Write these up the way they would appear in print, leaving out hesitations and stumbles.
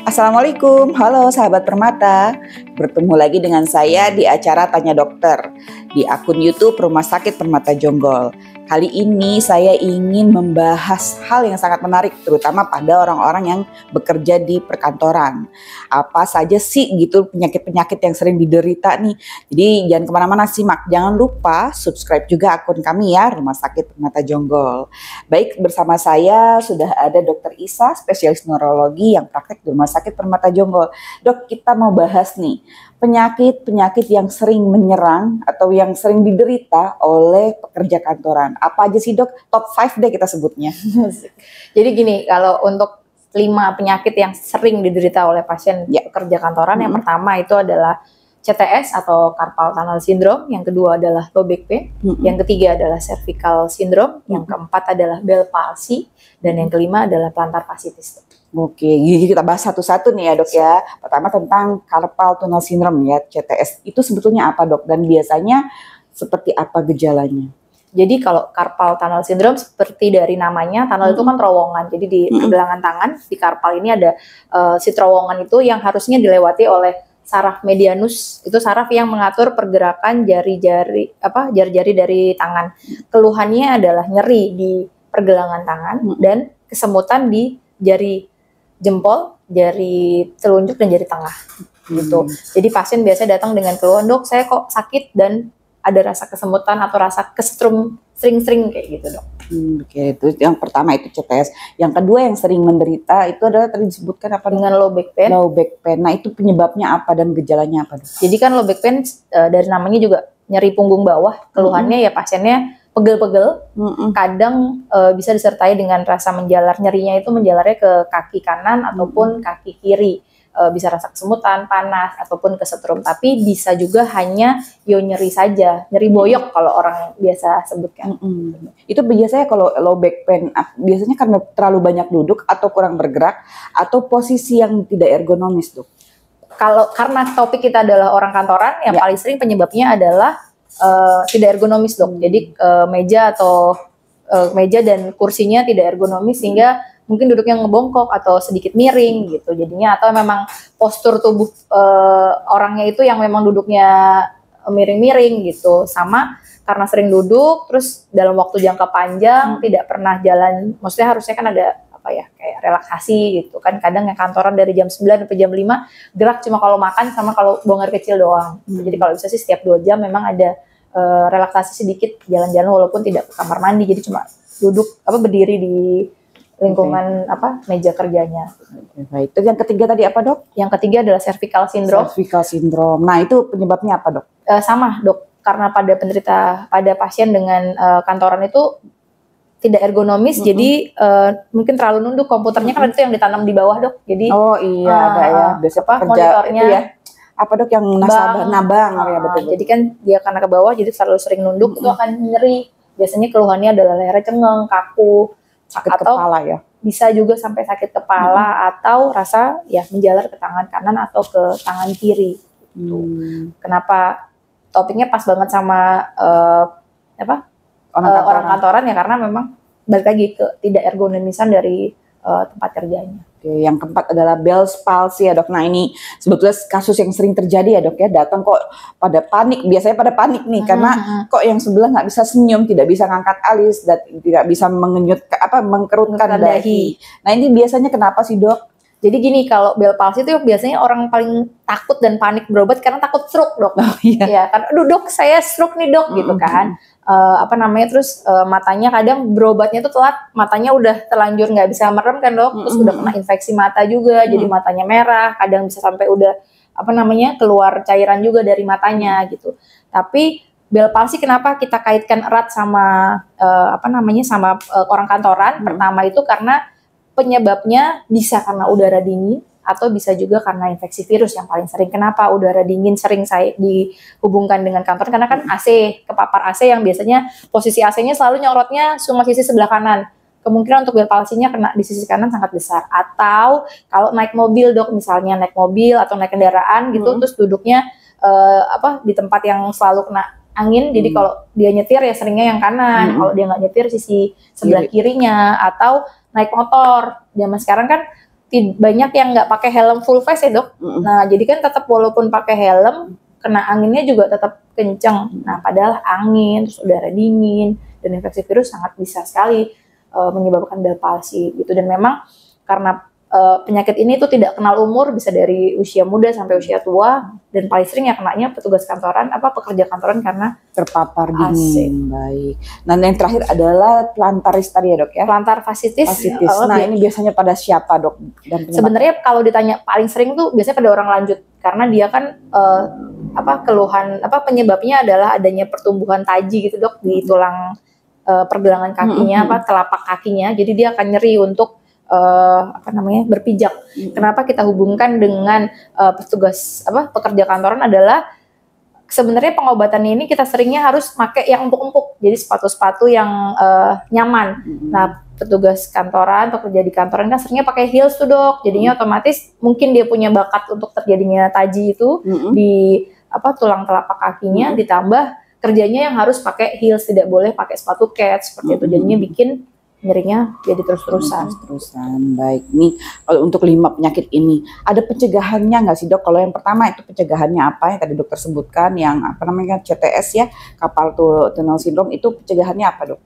Assalamualaikum, halo sahabat Permata. Bertemu lagi dengan saya di acara Tanya Dokter di akun YouTube Rumah Sakit Permata Jonggol. Kali ini saya ingin membahas hal yang sangat menarik, terutama pada orang-orang yang bekerja di perkantoran. Apa saja sih gitu penyakit-penyakit yang sering diderita nih. Jadi jangan kemana-mana, simak. Jangan lupa subscribe juga akun kami ya, Rumah Sakit Permata Jonggol. Baik, bersama saya sudah ada Dr. Isa, spesialis neurologi yang praktek di Rumah Sakit Permata Jonggol. Dok, kita mau bahas nih penyakit-penyakit yang sering menyerang atau yang sering diderita oleh pekerja kantoran. Apa aja sih dok? Top 5 deh kita sebutnya. Jadi gini, kalau untuk 5 penyakit yang sering diderita oleh pasien pekerja kantoran, yang pertama itu adalah CTS atau carpal tunnel syndrome, yang kedua adalah low back pain, yang ketiga adalah cervical syndrome, yang keempat adalah Bell palsy, dan yang kelima adalah plantar fasciitis. Oke, jadi kita bahas satu-satu nih ya dok ya. Pertama tentang carpal tunnel syndrome ya, CTS. Itu sebetulnya apa dok? Dan biasanya seperti apa gejalanya? Jadi kalau carpal tunnel syndrome seperti dari namanya, tunnel itu kan terowongan. Jadi di pergelangan tangan, di carpal ini ada si terowongan itu yang harusnya dilewati oleh saraf medianus. Itu saraf yang mengatur pergerakan jari-jari dari tangan. Keluhannya adalah nyeri di pergelangan tangan dan kesemutan di jari jempol, jari telunjuk dan jari tengah gitu. Jadi pasien biasanya datang dengan keluhan, dok saya kok sakit dan ada rasa kesemutan atau rasa kesetrum sering-sering kayak gitu dok. Oke, itu yang pertama itu CTS. Yang kedua yang sering menderita itu adalah tadi disebutkan apa? Dengan low back pain. Low back pain. Nah itu penyebabnya apa dan gejalanya apa dok? Jadi kan low back pain dari namanya juga nyeri punggung bawah. Keluhannya ya pasiennya pegel-pegel, kadang bisa disertai dengan rasa menjalar. Nyerinya itu menjalarnya ke kaki kanan ataupun kaki kiri, bisa rasa kesemutan, panas ataupun kesetrum. Tapi bisa juga hanya nyeri saja, nyeri boyok kalau orang biasa sebutkan. Itu biasanya kalau low back pain biasanya karena terlalu banyak duduk atau kurang bergerak atau posisi yang tidak ergonomis dok. Kalau karena topik kita adalah orang kantoran, yang paling sering penyebabnya adalah tidak ergonomis dok. Jadi meja dan kursinya tidak ergonomis sehingga mungkin duduknya ngebongkok atau sedikit miring gitu. Jadinya atau memang postur tubuh orangnya itu yang memang duduknya miring-miring gitu. Sama karena sering duduk terus dalam waktu jangka panjang tidak pernah jalan. Maksudnya harusnya kan ada kayak relaksasi gitu kan. Kadang yang kantoran dari jam 9 sampai jam 5 gerak cuma kalau makan sama kalau buang air kecil doang. Jadi kalau bisa sih setiap 2 jam memang ada relaksasi sedikit, jalan-jalan walaupun tidak ke kamar mandi, jadi cuma duduk berdiri di lingkungan meja kerjanya. Baik, itu yang ketiga tadi apa dok? Yang ketiga adalah cervical syndrome. Cervical syndrome. Nah itu penyebabnya apa dok? Sama dok, karena pada pasien dengan kantoran itu tidak ergonomis, jadi mungkin terlalu nunduk. Komputernya kan itu yang ditanam di bawah dok, jadi ada ya biasa monitornya itu ya. Apa dok yang nabang ya betul. Jadi kan dia karena ke bawah jadi terlalu sering nunduk itu akan nyeri. Biasanya keluhannya adalah lehernya cengeng, kaku, sakit atau kepala ya. Bisa juga sampai sakit kepala atau rasa menjalar ke tangan kanan atau ke tangan kiri. Kenapa topiknya pas banget sama orang kantoran ya karena memang balik lagi ke tidak ergonomisan dari tempat kerjanya. Oke, yang keempat adalah Bell palsy ya dok. Nah ini sebetulnya kasus yang sering terjadi ya dok ya. Datang kok pada panik, biasanya pada panik nih karena kok yang sebelah nggak bisa senyum, tidak bisa ngangkat alis, dan tidak bisa mengkerutkan dahi. Nah ini biasanya kenapa sih dok? Jadi gini, kalau Bell palsy itu biasanya orang paling takut dan panik berobat karena takut stroke dok. Ya kan, aduh dok saya stroke nih dok gitu kan. Terus matanya kadang berobatnya tuh telat, matanya udah terlanjur nggak bisa merem kan dok, terus udah kena infeksi mata juga, jadi matanya merah, kadang bisa sampai udah keluar cairan juga dari matanya gitu. Tapi Bell palsy kenapa kita kaitkan erat sama orang kantoran? Pertama itu karena penyebabnya bisa karena udara dingin atau bisa juga karena infeksi virus yang paling sering. Kenapa udara dingin sering saya dihubungkan dengan kantor? Karena kan AC, kepapar AC yang biasanya posisi AC-nya selalu nyorotnya cuma sisi sebelah kanan. Kemungkinan untuk Bell palsy-nya kena di sisi kanan sangat besar. Atau kalau naik mobil dok, misalnya naik mobil atau naik kendaraan gitu, terus duduknya di tempat yang selalu kena angin, jadi kalau dia nyetir ya seringnya yang kanan, kalau dia nggak nyetir sisi sebelah kirinya, atau naik motor. Zaman sekarang kan banyak yang nggak pakai helm full face ya dok. Nah jadi kan tetap walaupun pakai helm, kena anginnya juga tetap kenceng. Nah padahal angin, terus udara dingin, dan infeksi virus sangat bisa sekali menyebabkan bel palsi gitu. Dan memang karena penyakit ini tuh tidak kenal umur, bisa dari usia muda sampai usia tua, dan paling sering ya kenanya petugas kantoran, pekerja kantoran karena terpapar dingin. Baik. Nah yang terakhir adalah plantaris tadi ya dok ya? Plantar fasciitis. Nah ini biasanya pada siapa dok? Sebenarnya kalau ditanya paling sering tuh biasanya pada orang lanjut, karena dia kan keluhan penyebabnya adalah adanya pertumbuhan taji gitu dok di tulang pergelangan kakinya, telapak kakinya. Jadi dia akan nyeri untuk berpijak. Kenapa kita hubungkan dengan petugas pekerja kantoran adalah sebenarnya pengobatannya ini kita seringnya harus pakai yang empuk-empuk. Jadi sepatu-sepatu yang nyaman. Nah, petugas kantoran, pekerja di kantoran kan seringnya pakai heels tuh dok. Jadinya otomatis mungkin dia punya bakat untuk terjadinya taji itu di tulang telapak kakinya, ditambah kerjanya yang harus pakai heels, tidak boleh pakai sepatu kets seperti itu. Jadinya bikin nyerinya jadi terus-terusan. Baik, nih kalau untuk 5 penyakit ini ada pencegahannya nggak sih dok? Kalau yang pertama itu pencegahannya apa yang tadi dokter sebutkan, yang CTS ya, carpal tunnel syndrome, itu pencegahannya apa dok?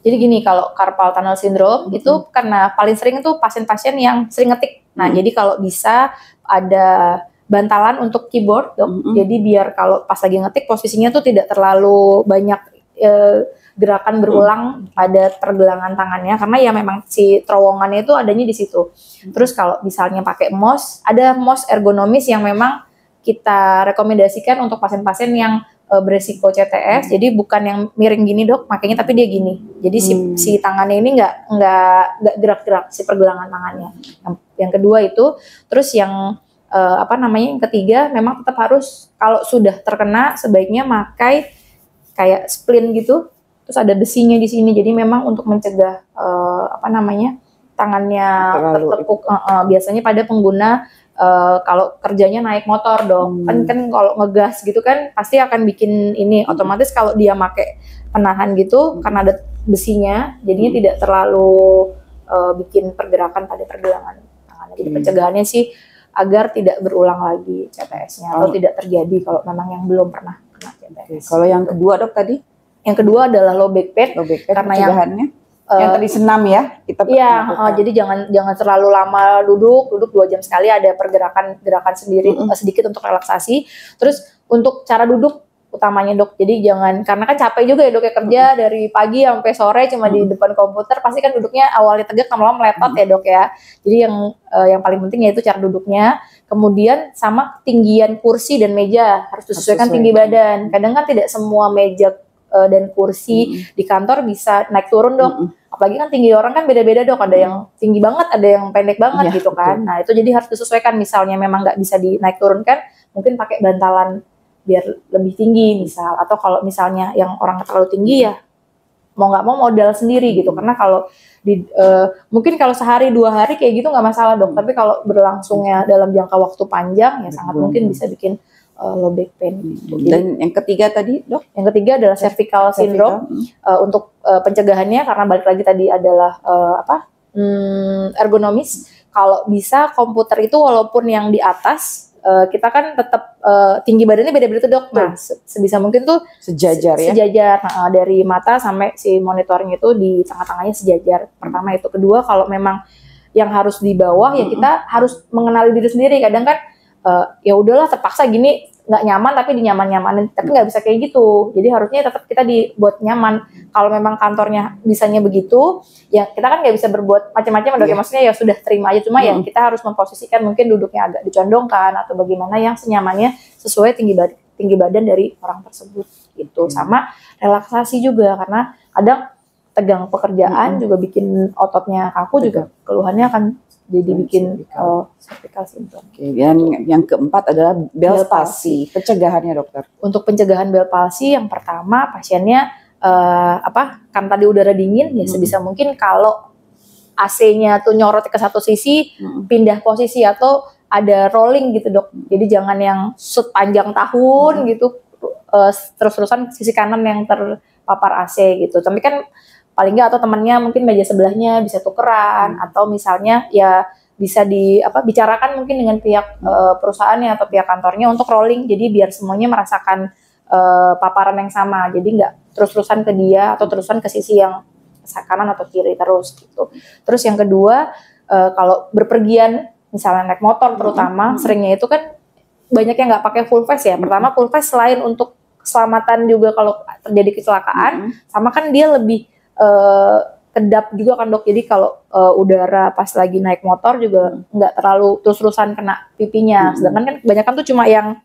Jadi gini, kalau carpal tunnel syndrome itu karena paling sering itu pasien-pasien yang sering ngetik. Nah jadi kalau bisa ada bantalan untuk keyboard dok. Jadi biar kalau pas lagi ngetik posisinya tuh tidak terlalu banyak gerakan berulang pada pergelangan tangannya, karena ya memang si terowongannya itu adanya di situ. Terus kalau misalnya pakai mouse, ada mouse ergonomis yang memang kita rekomendasikan untuk pasien-pasien yang beresiko CTS. Jadi bukan yang miring gini dok, makanya tapi dia gini. Jadi si tangannya ini nggak gerak-gerak, si pergelangan tangannya. Yang kedua itu, terus yang yang ketiga memang tetap harus kalau sudah terkena sebaiknya pakai kayak splint gitu. Terus ada besinya di sini, jadi memang untuk mencegah tangannya tertekuk. Biasanya pada pengguna kalau kerjanya naik motor dong, kan kalau ngegas gitu kan pasti akan bikin ini otomatis kalau dia pakai penahan gitu karena ada besinya, jadinya tidak terlalu bikin pergerakan pada pergelangan tangannya. Jadi pencegahannya sih agar tidak berulang lagi CTS-nya atau tidak terjadi kalau memang yang belum pernah kena CTS. Kalau yang kedua dok tadi? Yang kedua adalah low back pain karena pencegahannya yang tadi senam ya kita. Jadi jangan terlalu lama duduk 2 jam sekali, ada gerakan sendiri sedikit untuk relaksasi. Terus untuk cara duduk utamanya dok, jadi jangan, karena kan capek juga ya dok ya, kerja dari pagi sampai sore cuma di depan komputer, pasti kan duduknya awalnya tegak lama-lama meletot ya dok ya. Jadi yang paling penting yaitu cara duduknya, kemudian sama tinggian kursi dan meja harus disesuaikan tinggi badan. Kadang kan tidak semua meja dan kursi di kantor bisa naik turun dok. Apalagi kan tinggi orang kan beda-beda dok, ada yang tinggi banget, ada yang pendek banget gitu kan. Betul. Nah itu jadi harus disesuaikan, misalnya memang nggak bisa dinaik turun kan, mungkin pakai bantalan biar lebih tinggi misal, atau kalau misalnya yang orang terlalu tinggi ya mau nggak mau modal sendiri gitu, karena kalau mungkin kalau sehari 2 hari kayak gitu nggak masalah dok, tapi kalau berlangsungnya dalam jangka waktu panjang ya sangat mungkin bisa bikin low back pain. Dan yang ketiga tadi dok? Yang ketiga adalah cervical syndrome. Untuk pencegahannya karena balik lagi tadi adalah ergonomis. Kalau bisa komputer itu walaupun yang di atas kita kan tetap tinggi badannya beda-beda tuh dok. Nah sebisa mungkin tuh sejajar ya. Sejajar. Dari mata sampai si monitornya itu di tengah-tengahnya sejajar. Pertama itu. Kedua kalau memang yang harus di bawah ya kita harus mengenali diri sendiri. Kadang kan ya udahlah terpaksa gini nggak nyaman tapi dinyaman-nyamanin, tapi nggak bisa kayak gitu. Jadi harusnya tetap kita dibuat nyaman. Kalau memang kantornya bisanya begitu, ya kita kan nggak bisa berbuat macam-macam. Maksudnya ya sudah terima aja. Cuma ya kita harus memposisikan mungkin duduknya agak dicondongkan atau bagaimana yang senyamannya sesuai tinggi badan dari orang tersebut gitu. Sama relaksasi juga, karena kadang tegang pekerjaan juga bikin ototnya kaku, juga keluhannya akan jadi bikin cervical syndrome. Dan yang keempat adalah Bell's palsy. Pencegahannya dokter. Untuk pencegahan Bell's palsy yang pertama pasiennya kan tadi udara dingin ya sebisa mungkin kalau AC-nya tuh nyorot ke satu sisi, pindah posisi atau ada rolling gitu dok. Jadi jangan yang shoot panjang tahun gitu terus-terusan sisi kanan yang terpapar AC gitu. Tapi kan paling nggak atau temannya mungkin meja sebelahnya bisa tukeran, atau misalnya ya bisa bicarakan mungkin dengan pihak perusahaannya atau pihak kantornya untuk rolling, jadi biar semuanya merasakan paparan yang sama, jadi nggak terus-terusan ke dia atau terusan ke sisi yang kanan atau kiri terus gitu. Terus yang kedua, kalau berpergian misalnya naik motor terutama, seringnya itu kan banyak yang nggak pakai full face ya. Pertama, full face selain untuk keselamatan juga kalau terjadi kecelakaan, sama kan dia lebih kedap juga kan dok, jadi kalau udara pas lagi naik motor juga nggak terlalu terus-terusan kena pipinya, sedangkan kan kebanyakan tuh cuma yang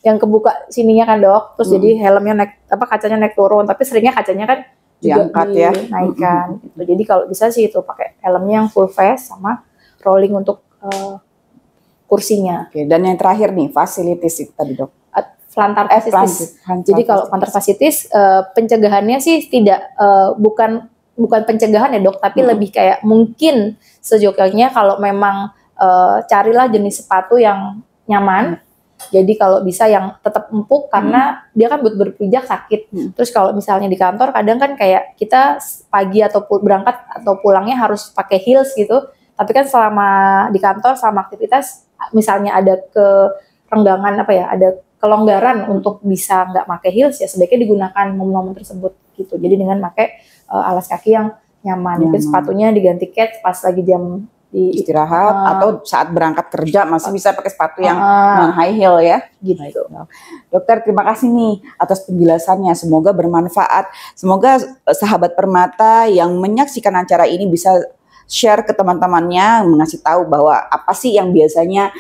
kebuka sininya kan dok, terus jadi helmnya kacanya naik turun, tapi seringnya kacanya kan juga dinaikkan gitu. Jadi kalau bisa sih itu pakai helmnya yang full face sama rolling untuk kursinya. Oke, dan yang terakhir nih fasilitas itu tadi dok. Plantar fasciitis. Jadi kalau plantar fasciitis pencegahannya sih bukan pencegahan ya dok, tapi lebih kayak mungkin sejauhnya kalau memang carilah jenis sepatu yang nyaman. Jadi kalau bisa yang tetap empuk karena dia kan buat berpijak sakit. Terus kalau misalnya di kantor kadang kan kayak kita pagi atau berangkat atau pulangnya harus pakai heels gitu. Tapi kan selama di kantor sama aktivitas misalnya ada kerenggangan ada kelonggaran untuk bisa nggak pakai heels, ya sebaiknya digunakan momen-momen tersebut gitu. Jadi dengan pakai alas kaki yang nyaman. Mungkin sepatunya diganti kets pas lagi jam istirahat atau saat berangkat kerja masih bisa pakai sepatu yang non high heel ya gitu. Dokter, terima kasih nih atas penjelasannya, semoga bermanfaat. Semoga sahabat Permata yang menyaksikan acara ini bisa share ke teman-temannya, mengasih tahu bahwa apa sih yang biasanya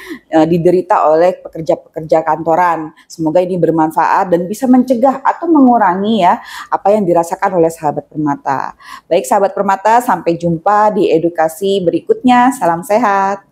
diderita oleh pekerja-pekerja kantoran. Semoga ini bermanfaat dan bisa mencegah atau mengurangi ya apa yang dirasakan oleh sahabat Permata. Baik sahabat Permata, sampai jumpa di edukasi berikutnya. Salam sehat.